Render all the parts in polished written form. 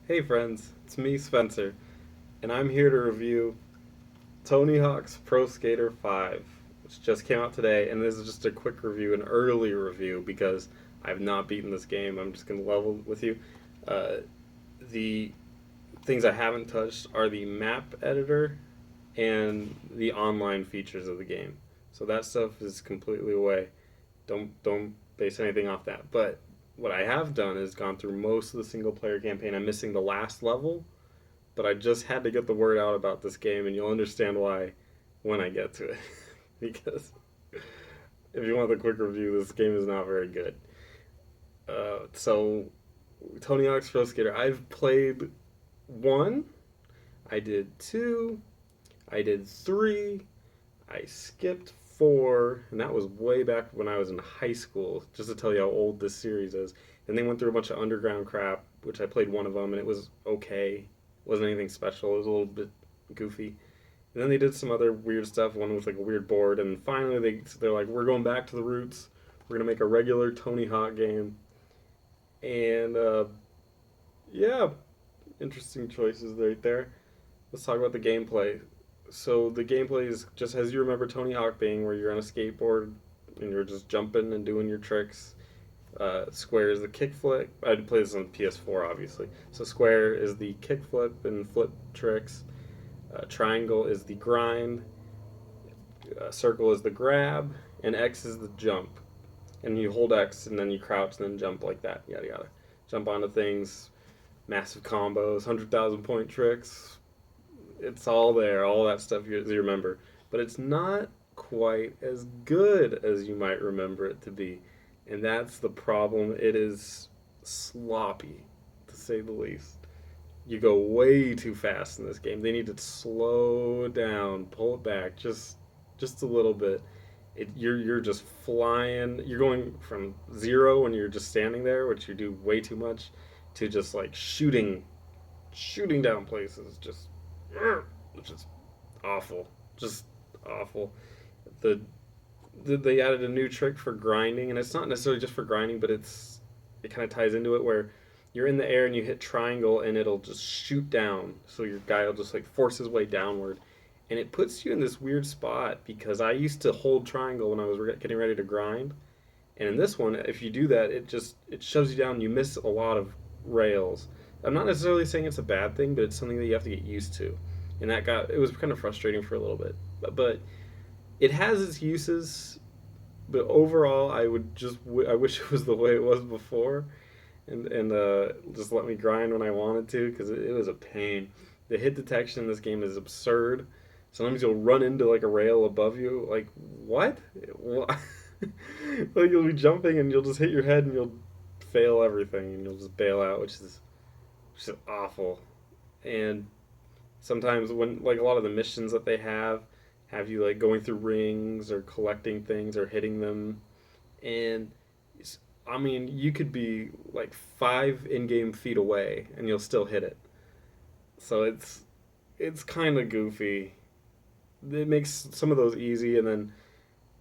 Hey friends, it's me, Spencer, and I'm here to review Tony Hawk's Pro Skater 5, which just came out today, and this is just a quick review, an early review, because I've not beaten this game. I'm just going to level with you. Uh, the things I haven't touched are the map editor and the online features of the game. So that stuff is completely away. Don't base anything off that. But what I have done is gone through most of the single player campaign. I'm missing the last level, but I just had to get the word out about this game, and you'll understand why when I get to it. Because if you want the quick review, this game is not very good. So, Tony Hawk's Pro Skater, I've played one, I did two, I did three, I skipped four, and that was way back when I was in high school, just to tell you how old this series is. And they went through a bunch of underground crap, which I played one of them, and it was okay. It wasn't anything special. It was a little bit goofy. And then they did some other weird stuff. One was like a weird board, and finally they're like, we're going back to the roots. We're gonna make a regular Tony Hawk game, and yeah, interesting choices right there. Let's talk about the gameplay. So the gameplay is just as you remember Tony Hawk being, where you're on a skateboard and you're just jumping and doing your tricks. Square is the kickflip. I'd play this on PS4, obviously. So square is the kickflip and flip tricks. Triangle is the grind. Circle is the grab, and X is the jump. And you hold X and then you crouch and then jump like that. Yada yada. Jump onto things. Massive combos, 100,000 point tricks. It's all there, all that stuff you remember. But it's not quite as good as you might remember it to be. And that's the problem. It is sloppy, to say the least. You go way too fast in this game. They need to slow down, pull it back just a little bit. You're just flying. You're going from zero when you're just standing there, which you do way too much, to just like shooting down places. Just awful, just awful. The they added a new trick for grinding, and it's not necessarily just for grinding, but it kind of ties into it where you're in the air and you hit triangle and it'll just shoot down. So your guy will just like force his way downward, and it puts you in this weird spot because I used to hold triangle when I was getting ready to grind, and in this one, if you do that, it shoves you down. And you miss a lot of rails. I'm not necessarily saying it's a bad thing, but it's something that you have to get used to, and it was kind of frustrating for a little bit, but it has its uses, but overall, I wish it was the way it was before, and just let me grind when I wanted to because it was a pain. The hit detection in this game is absurd. Sometimes you'll run into like a rail above you, like what? What? Like you'll be jumping and you'll just hit your head and you'll fail everything and you'll just bail out, which is awful. And sometimes when like a lot of the missions that they have you like going through rings or collecting things or hitting them, and I mean you could be like 5 in-game feet away and you'll still hit it. So it's kind of goofy. It makes some of those easy, and then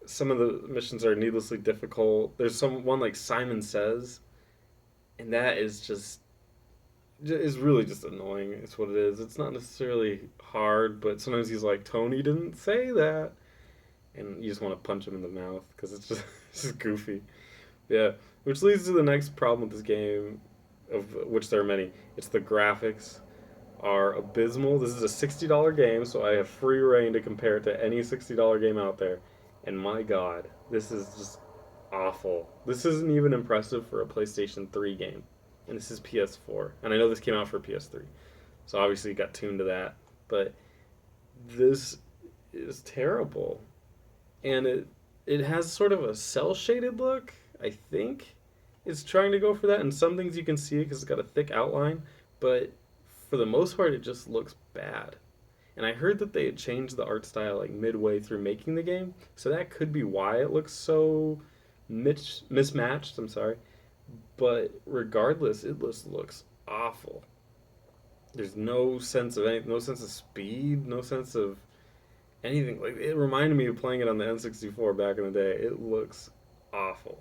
some of the missions are needlessly difficult. There's some one like Simon Says, and that is really just annoying. It's what it is. It's not necessarily hard, but sometimes he's like, Tony didn't say that, and you just want to punch him in the mouth because it's just it's just goofy. Yeah, which leads to the next problem with this game, of which there are many. It's the graphics are abysmal. This is a $60 game, so I have free reign to compare it to any $60 game out there. And my God, this is just awful. This isn't even impressive for a PlayStation 3 game, and this is PS4. And I know this came out for PS3, so obviously it got tuned to that. But this is terrible, and it has sort of a cell shaded look. I think it's trying to go for that, and some things you can see because it's got a thick outline, but for the most part, it just looks bad. And I heard that they had changed the art style like midway through making the game, so that could be why it looks so mismatched. I'm sorry, but regardless, it just looks awful. There's no sense of no sense of speed, no sense of anything. Like it reminded me of playing it on the N64 back in the day. It looks awful.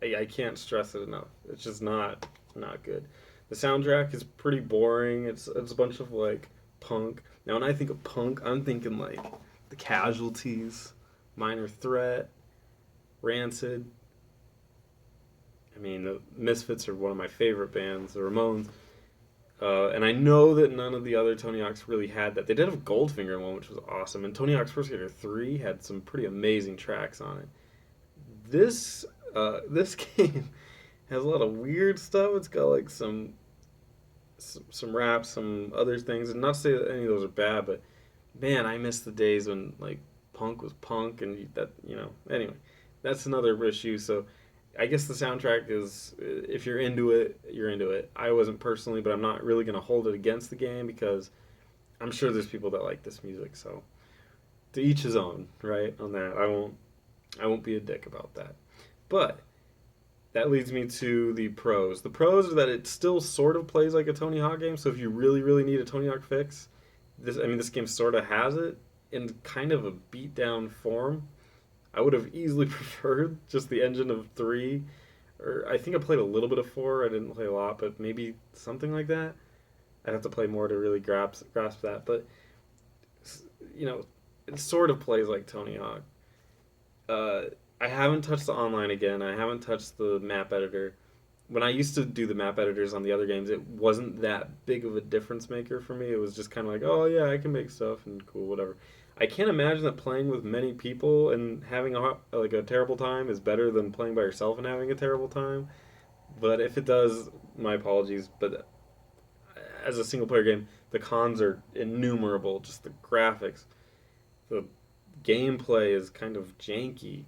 I can't stress it enough. It's just not good. The soundtrack is pretty boring. It's a bunch of like punk. Now when I think of punk, I'm thinking like the Casualties, Minor Threat, Rancid. I mean, the Misfits are one of my favorite bands. The Ramones. And I know that none of the other Tony Hawks really had that. They did have Goldfinger one, which was awesome. And Tony Hawk's Pro Skater 3 had some pretty amazing tracks on it. This game has a lot of weird stuff. It's got like some raps, some other things. And not to say that any of those are bad, but man, I miss the days when like punk was punk and that, you know. Anyway, that's another issue. So I guess the soundtrack is, if you're into it, you're into it. I wasn't personally, but I'm not really going to hold it against the game because I'm sure there's people that like this music. So to each his own, right? On that, I won't be a dick about that. But that leads me to the pros. The pros are that it still sort of plays like a Tony Hawk game. So if you really, really need a Tony Hawk fix, this game sort of has it in kind of a beat down form. I would have easily preferred just the engine of 3, or I think I played a little bit of 4. I didn't play a lot, but maybe something like that. I'd have to play more to really grasp that. But you know, it sort of plays like Tony Hawk. Uh, I haven't touched the online again. I haven't touched the map editor. When I used to do the map editors on the other games, it wasn't that big of a difference maker for me. It was just kind of like, oh yeah, I can make stuff and cool, whatever. I can't imagine that playing with many people and having a terrible time is better than playing by yourself and having a terrible time. But if it does, my apologies. But as a single player game, the cons are innumerable. Just the graphics, the gameplay is kind of janky.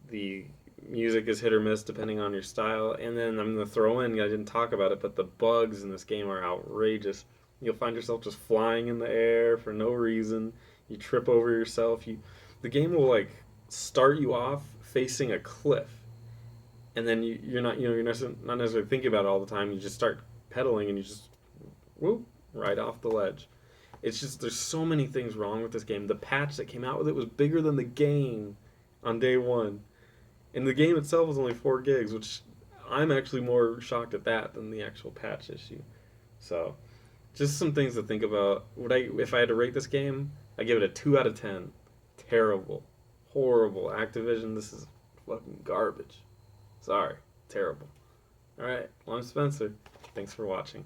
The music is hit or miss depending on your style. And then I'm going to throw in, I didn't talk about it, but the bugs in this game are outrageous. You'll find yourself just flying in the air for no reason. You trip over yourself. The game will like start you off facing a cliff, and then you're not not necessarily thinking about it all the time. You just start pedaling and you just whoop right off the ledge. It's just there's so many things wrong with this game. The patch that came out with it was bigger than the game on day one. And the game itself was only 4 gigs, which I'm actually more shocked at that than the actual patch issue. So, just some things to think about. If I had to rate this game, I give it a 2 out of 10. Terrible. Horrible. Activision, this is fucking garbage. Sorry. Terrible. Alright, well, I'm Spencer. Thanks for watching.